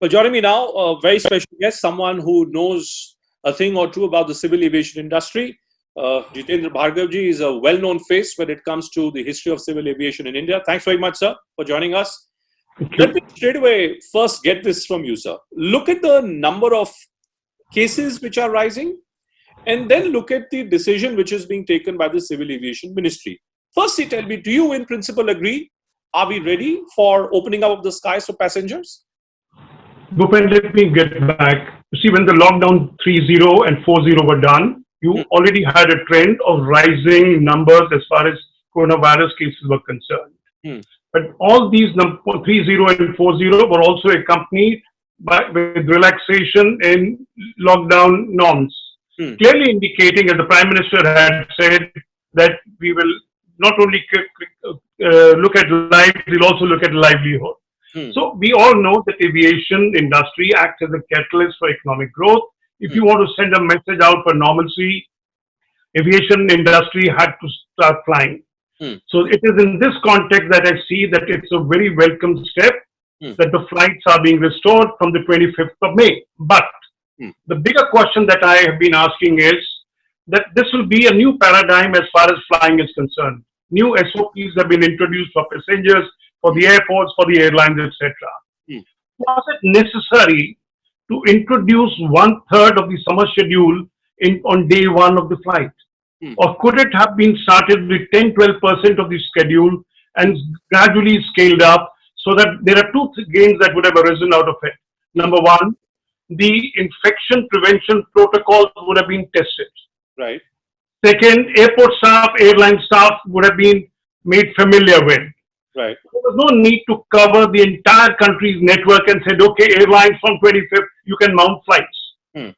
Well, joining me now, a very special guest, someone who knows a thing or two about the civil aviation industry. Jitendra Bhargavji is a well-known face when it comes to the history of civil aviation in India. Thanks very much, sir, for joining us. Thank Let me you. straight away first get this from you, sir. Look at the number of cases which are rising, and then look at the decision which is being taken by the Civil Aviation Ministry. Firstly, tell me, do you in principle agree? Are we ready for opening up of the skies for passengers? Bhupen, let me get back. You see, when the lockdown 3.0 and 4.0 were done, you Hmm, already had a trend of rising numbers as far as coronavirus cases were concerned. hmm, But all these 3.0 and 4.0 were also accompanied with relaxation in lockdown norms, hmm, clearly indicating, as the Prime Minister had said, that we will not only look at lives, we'll also look at livelihood. hmm, So we all know that aviation industry acts as a catalyst for economic growth. If hmm, you want to send a message out for normalcy, aviation industry had to start flying. hmm, So it is in this context that I see that it's a very welcome step hmm, that the flights are being restored from the 25th of May. But hmm, the bigger question that I have been asking is that this will be a new paradigm as far as flying is concerned. New SOPs have been introduced for passengers, for hmm, the airports, for the airlines, etc. hmm, Was it necessary to introduce one third of the summer schedule on day one of the flight? hmm, Or could it have been started with 10-12% of the schedule and gradually scaled up so that there are two gains that would have arisen out of it? hmm. Number one, the infection prevention protocols would have been tested. Right. Second, airport staff, airline staff would have been made familiar with. Right. There was no need to cover the entire country's network and said, okay, airlines from 25th, you can mount flights. Hmm,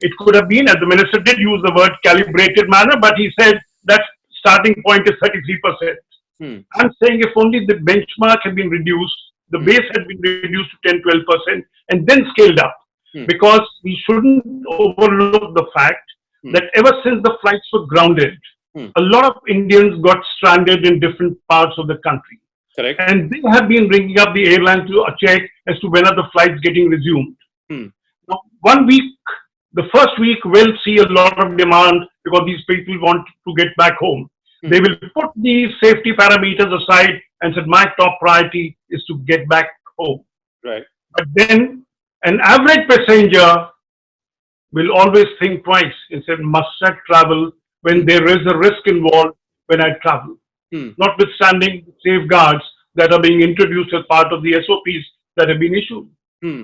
It could have been, as the minister did use the word calibrated manner, but he said that starting point is 33%. hmm, I'm saying if only the benchmark had been reduced, the hmm, base had been reduced to 10-12%, and then scaled up, hmm, because we shouldn't overlook the fact that hmm, ever since the flights were grounded, hmm. a lot of Indians got stranded in different parts of the country. Correct. And they have been ringing up the airline to check as to when are the flights getting resumed. Hmm, Now, 1 week, the first week will see a lot of demand because these people want to get back home. hmm. They will put these safety parameters aside and said, my top priority is to get back home. Right. But then an average passenger will always think twice and say, must I travel Hmm, when there is a risk involved when I travel? hmm, Notwithstanding safeguards that are being introduced as part of the SOPs that have been issued. hmm.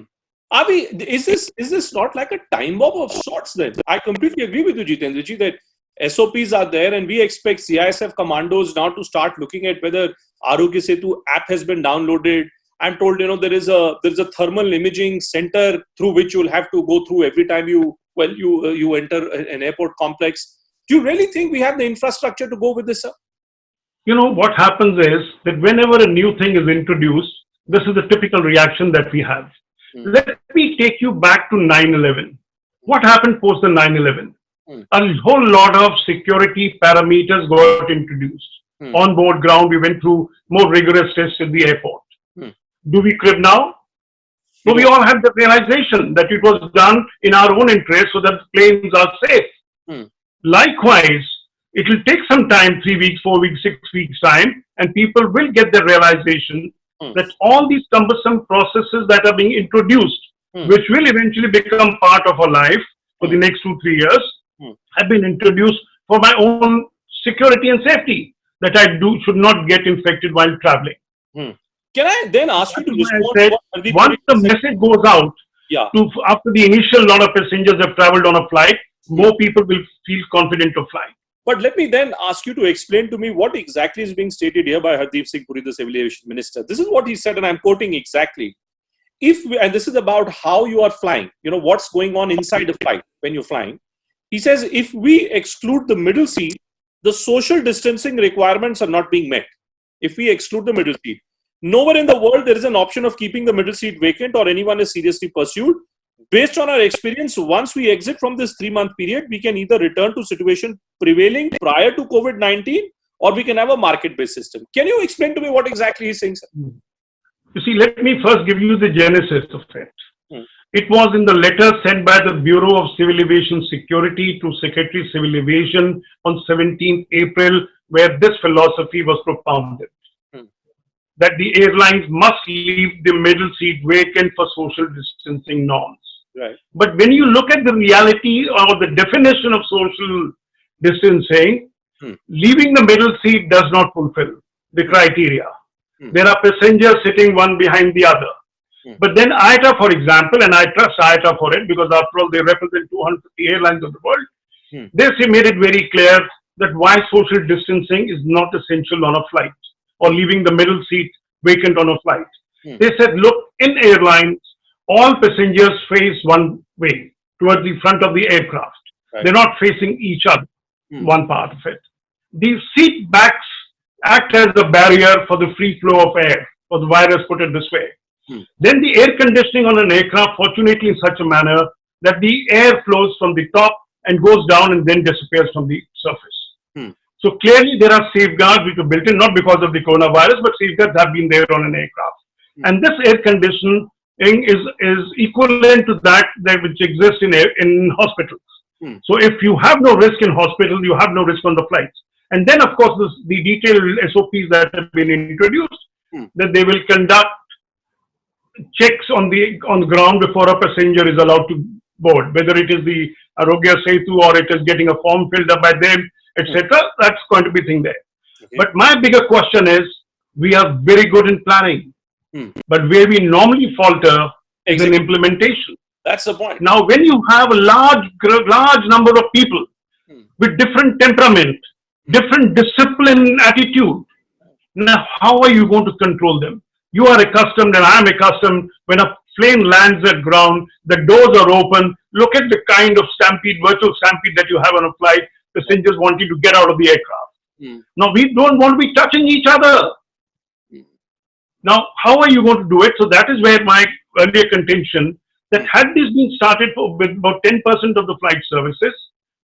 Are we? Is this not like a time bomb of sorts? Then I completely agree with you, Jitendra ji, that SOPs are there, and we expect CISF commandos now to start looking at whether Arogya Setu app has been downloaded. I'm told there is a thermal imaging center through which you'll have to go through every time you enter an airport complex. Do you really think we have the infrastructure to go with this, sir? What happens is that whenever a new thing is introduced, this is the typical reaction that we have. Hmm, Let me take you back to 9/11. What happened post the 9/11? hmm, A whole lot of security parameters got introduced. hmm, On board ground, we went through more rigorous tests at the airport. hmm. Do we crib now? We So we don't. all have the realization that it was done in our own interest so that planes are safe. Hmm, Likewise, it will take some time, 3 weeks, 4 weeks, 6 weeks time, and people will get the realization hmm, that all these cumbersome processes that are being introduced, hmm, which will eventually become part of our life for the hmm, next 2-3 years, hmm, have been introduced for my own security and safety, that I should not get infected while traveling. hmm. Can I then ask you That to is why I respond to said, what Hardeep Puri once the said? message goes out Yeah. to after the initial lot of passengers have traveled on a flight, Hmm. more people will feel confident of flying. But let me then ask you to explain to me what exactly is being stated here by Hardeep Singh Puri, the Civil Aviation Minister. This is what he said, and I'm quoting exactly. And this is about how you are flying, what's going on inside the flight when you're flying. He says, if we exclude the middle seat, the social distancing requirements are not being met. If we exclude the middle seat, nowhere in the world there is an option of keeping the middle seat vacant or anyone is seriously pursued. Based on our experience, once we exit from this 3-month period, we can either return to situation prevailing prior to COVID-19 or we can have a market-based system. Can you explain to me what exactly he's saying, sir? You see, let me first give you the genesis of it. Hmm. It was in the letter sent by the Bureau of Civil Aviation Security to Secretary Civil Aviation on 17th April, where this philosophy was propounded. Hmm. That the airlines must leave the middle seat vacant for social distancing norms. Right. But when you look at the reality or the definition of social distancing, leaving the middle seat does not fulfill the criteria. There are passengers sitting one behind the other. But then IATA, for example, and I trust IATA for it because after all they represent 250 airlines of the world, they made it very clear that why social distancing is not essential on a flight or leaving the middle seat vacant on a flight. They said, look, in airlines, all passengers face one way towards the front of the aircraft. Right. They're not facing each other, one part of it. These seat backs act as a barrier for the free flow of air, for the virus, put it this way. Then the air conditioning on an aircraft, fortunately in such a manner that the air flows from the top and goes down and then disappears from the surface. So clearly there are safeguards which are built in, not because of the coronavirus, but safeguards have been there on an aircraft. And this air conditioning is equivalent to that which exists in hospitals. So if you have no risk in hospital, you have no risk on the flights. And then of course the detailed SOPs that have been introduced, that they will conduct checks on the ground before a passenger is allowed to board, whether it is the Arogya Setu or it is getting a form filled up by them, etc. That's going to be thing there. Okay. But my bigger question is, we are very good in planning, but where we normally falter is in implementation. That's the point. Now, when you have a large number of people with different temperament, different discipline attitude, now how are you going to control them? You are accustomed, and I am accustomed, when a plane lands at ground, the doors are open. Look at the kind of virtual stampede that you have on a flight, passengers wanting to get out of the aircraft. Now, we don't want to be touching each other. Now, how are you going to do it? So that is where my earlier contention, that had this been started with about 10% of the flight services,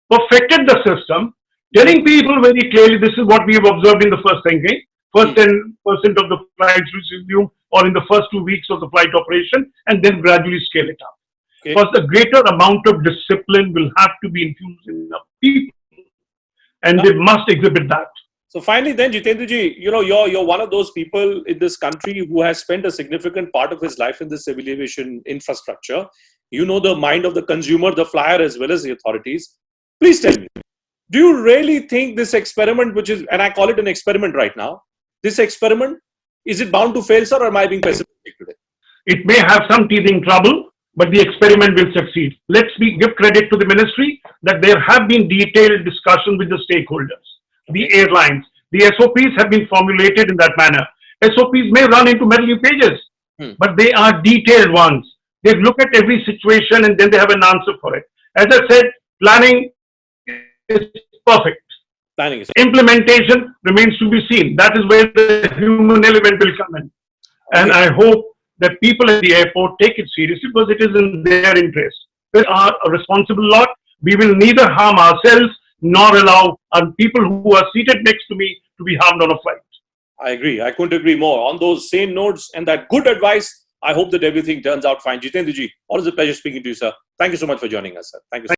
perfected the system, telling people very clearly this is what we have observed in the first 10% of the flights resume or in the first 2 weeks of the flight operation, and then gradually scale it up. Okay. Because the greater amount of discipline will have to be infused in the people, and they must exhibit that. So finally then, Jitendra ji, you're one of those people in this country who has spent a significant part of his life in the civil aviation infrastructure. You know the mind of the consumer, the flyer, as well as the authorities. Please tell me, do you really think this experiment, which is, and I call it an experiment right now, this experiment, is it bound to fail, sir, or am I being pessimistic today? It may have some teething trouble, but the experiment will succeed. Let's give credit to the ministry that there have been detailed discussions with the stakeholders, the airlines. The SOPs have been formulated in that manner. SOPs may run into many pages, but they are detailed ones. They look at every situation and then they have an answer for it. As I said, planning is perfect. Planning is implementation remains to be seen. That is where the human element will come in. And I hope that people at the airport take it seriously because it is in their interest. We are a responsible lot. We will neither harm ourselves nor allow people who are seated next to me to be harmed on a flight. I agree. I couldn't agree more. On those same notes and that good advice, I hope that everything turns out fine. Jitendra ji, always a pleasure speaking to you, sir. Thank you so much for joining us, sir. Thank you.